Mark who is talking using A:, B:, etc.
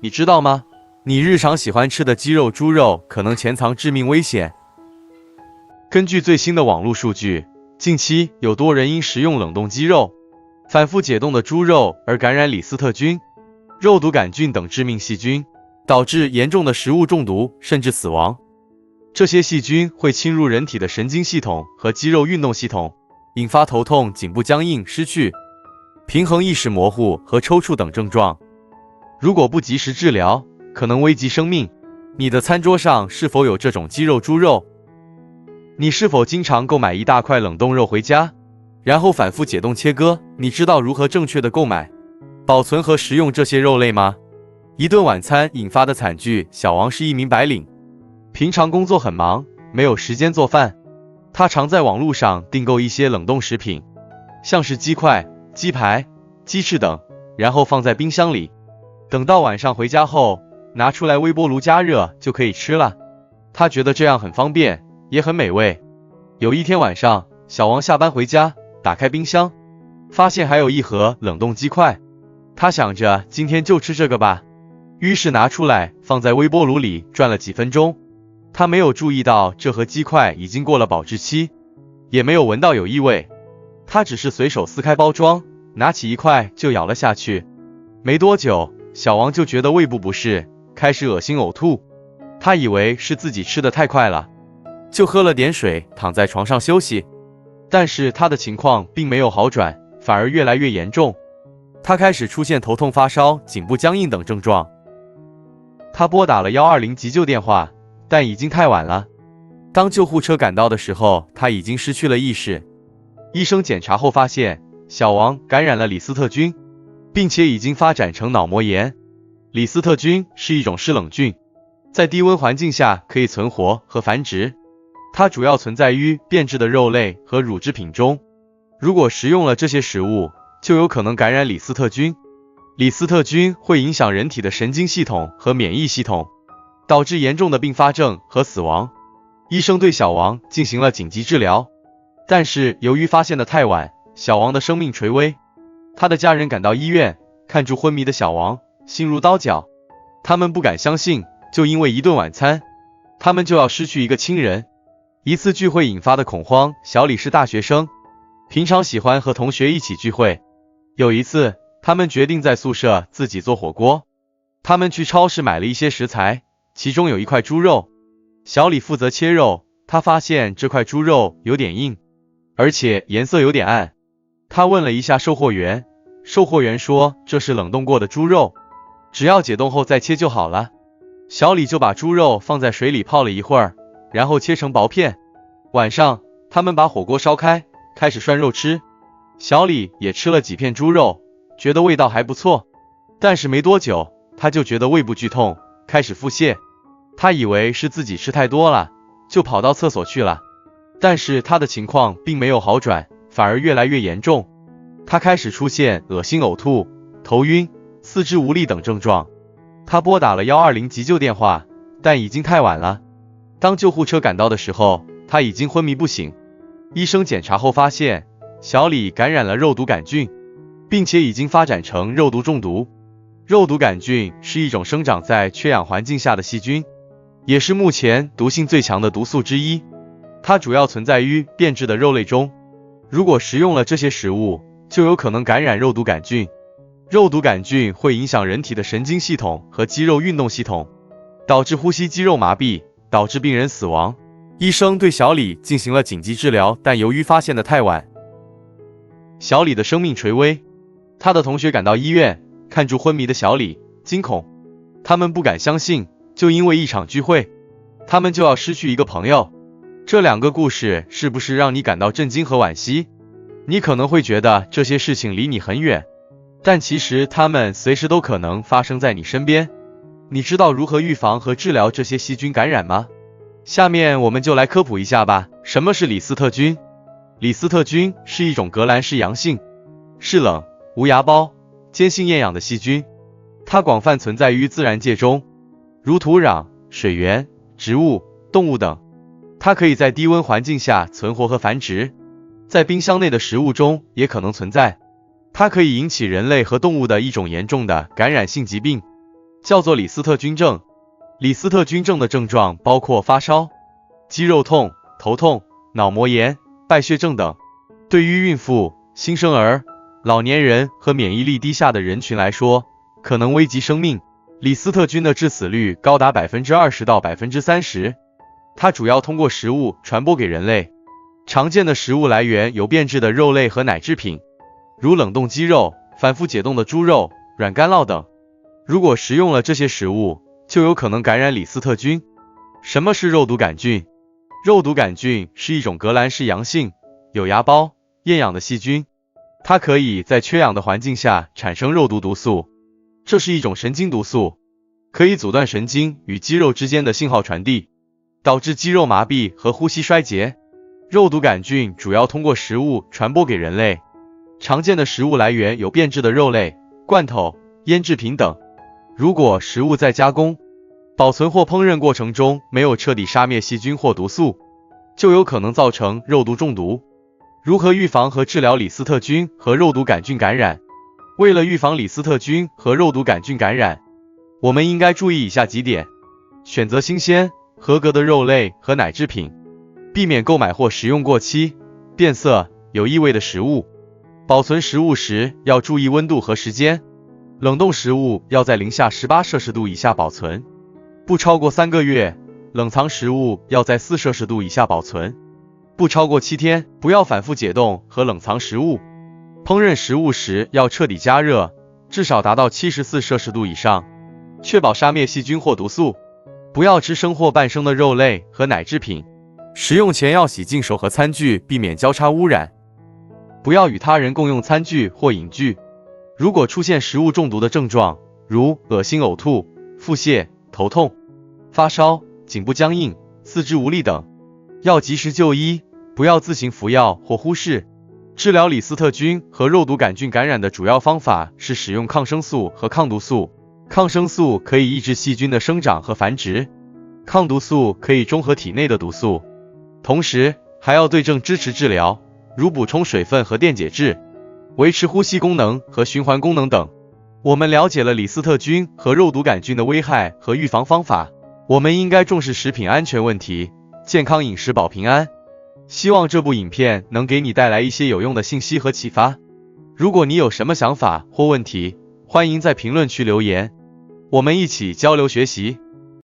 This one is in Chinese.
A: 你知道吗？你日常喜欢吃的鸡肉、猪肉可能潜藏致命危险。根据最新的网络数据，近期有多人因食用冷冻鸡肉、反复解冻的猪肉而感染李斯特菌、肉毒杆菌等致命细菌，导致严重的食物中毒甚至死亡。这些细菌会侵入人体的神经系统和肌肉运动系统，引发头痛、颈部僵硬、失去平衡、意识模糊和抽搐等症状。如果不及时治疗，可能危及生命。你的餐桌上是否有这种鸡肉、猪肉？你是否经常购买一大块冷冻肉回家，然后反复解冻切割？你知道如何正确的购买、保存和食用这些肉类吗？一顿晚餐引发的惨剧。小王是一名白领，平常工作很忙，没有时间做饭。他常在网络上订购一些冷冻食品，像是鸡块、鸡排、鸡翅等，然后放在冰箱里，等到晚上回家后，拿出来微波炉加热就可以吃了。他觉得这样很方便，也很美味。有一天晚上，小王下班回家，打开冰箱，发现还有一盒冷冻鸡块。他想着今天就吃这个吧，于是拿出来放在微波炉里转了几分钟。他没有注意到这盒鸡块已经过了保质期，也没有闻到有异味。他只是随手撕开包装，拿起一块就咬了下去。没多久，小王就觉得胃部不适，开始恶心呕吐。他以为是自己吃的太快了，就喝了点水，躺在床上休息。但是他的情况并没有好转，反而越来越严重。他开始出现头痛、发烧、颈部僵硬等症状。他拨打了120急救电话，但已经太晚了。当救护车赶到的时候，他已经失去了意识。医生检查后发现，小王感染了李斯特菌，并且已经发展成脑膜炎。李斯特菌是一种湿冷菌，在低温环境下可以存活和繁殖。它主要存在于变质的肉类和乳制品中。如果食用了这些食物，就有可能感染李斯特菌。李斯特菌会影响人体的神经系统和免疫系统，导致严重的并发症和死亡。医生对小王进行了紧急治疗，但是由于发现的太晚，小王的生命垂危。他的家人赶到医院，看住昏迷的小王，心如刀绞。他们不敢相信，就因为一顿晚餐，他们就要失去一个亲人。一次聚会引发的恐慌。小李是大学生，平常喜欢和同学一起聚会。有一次，他们决定在宿舍自己做火锅。他们去超市买了一些食材，其中有一块猪肉。小李负责切肉，他发现这块猪肉有点硬，而且颜色有点暗。他问了一下售货员，售货员说这是冷冻过的猪肉，只要解冻后再切就好了。小李就把猪肉放在水里泡了一会儿，然后切成薄片。晚上，他们把火锅烧开，开始涮肉吃。小李也吃了几片猪肉，觉得味道还不错，但是没多久，他就觉得胃部剧痛，开始腹泻。他以为是自己吃太多了，就跑到厕所去了。但是他的情况并没有好转，反而越来越严重。他开始出现恶心、呕吐、头晕、四肢无力等症状。他拨打了120急救电话，但已经太晚了。当救护车赶到的时候，他已经昏迷不醒。医生检查后发现，小李感染了肉毒杆菌，并且已经发展成肉毒中毒。肉毒杆菌是一种生长在缺氧环境下的细菌，也是目前毒性最强的毒素之一。它主要存在于变质的肉类中。如果食用了这些食物，就有可能感染肉毒杆菌。肉毒杆菌会影响人体的神经系统和肌肉运动系统，导致呼吸肌肉麻痹，导致病人死亡。医生对小李进行了紧急治疗，但由于发现的太晚，小李的生命垂危。他的同学赶到医院，看住昏迷的小李，惊恐。他们不敢相信，就因为一场聚会，他们就要失去一个朋友。这两个故事是不是让你感到震惊和惋惜？你可能会觉得这些事情离你很远，但其实它们随时都可能发生在你身边。你知道如何预防和治疗这些细菌感染吗？下面我们就来科普一下吧。什么是李斯特菌？李斯特菌是一种革兰氏阳性、嗜冷、无芽孢、坚性厌氧的细菌，它广泛存在于自然界中，如土壤、水源、植物、动物等。它可以在低温环境下存活和繁殖，在冰箱内的食物中也可能存在。它可以引起人类和动物的一种严重的感染性疾病，叫做李斯特菌症。李斯特菌症的症状包括发烧、肌肉痛、头痛、脑膜炎、败血症等。对于孕妇、新生儿、老年人和免疫力低下的人群来说，可能危及生命。李斯特菌的致死率高达 20% 到 30%， 它主要通过食物传播给人类。常见的食物来源有变质的肉类和奶制品，如冷冻鸡肉、反复解冻的猪肉、软干酪等。如果食用了这些食物，就有可能感染李斯特菌。什么是肉毒杆菌？肉毒杆菌是一种革兰氏阳性、有芽孢、厌氧的细菌，它可以在缺氧的环境下产生肉毒毒素。这是一种神经毒素，可以阻断神经与肌肉之间的信号传递，导致肌肉麻痹和呼吸衰竭。肉毒杆菌主要通过食物传播给人类，常见的食物来源有变质的肉类、罐头、腌制品等。如果食物在加工、保存或烹饪过程中没有彻底杀灭细菌或毒素，就有可能造成肉毒中毒。如何预防和治疗李斯特菌和肉毒杆菌感染？为了预防李斯特菌和肉毒杆菌感染，我们应该注意以下几点：选择新鲜、合格的肉类和奶制品，避免购买或食用过期、变色、有异味的食物。保存食物时要注意温度和时间，冷冻食物要在零下18摄氏度以下保存，不超过3个月；冷藏食物要在4摄氏度以下保存，不超过7天。不要反复解冻和冷藏食物。烹饪食物时要彻底加热，至少达到74摄氏度以上，确保杀灭细菌或毒素。不要吃生或半生的肉类和奶制品。食用前要洗净手和餐具，避免交叉污染。不要与他人共用餐具或饮具。如果出现食物中毒的症状，如恶心、呕吐、腹泻、头痛、发烧、颈部僵硬、四肢无力等，要及时就医，不要自行服药或忽视。治疗李斯特菌和肉毒杆菌感染的主要方法是使用抗生素和抗毒素。抗生素可以抑制细菌的生长和繁殖，抗毒素可以中和体内的毒素，同时还要对症支持治疗，如补充水分和电解质，维持呼吸功能和循环功能等。我们了解了李斯特菌和肉毒杆菌的危害和预防方法，我们应该重视食品安全问题，健康饮食保平安。希望这部影片能给你带来一些有用的信息和启发。如果你有什么想法或问题，欢迎在评论区留言，我们一起交流学习。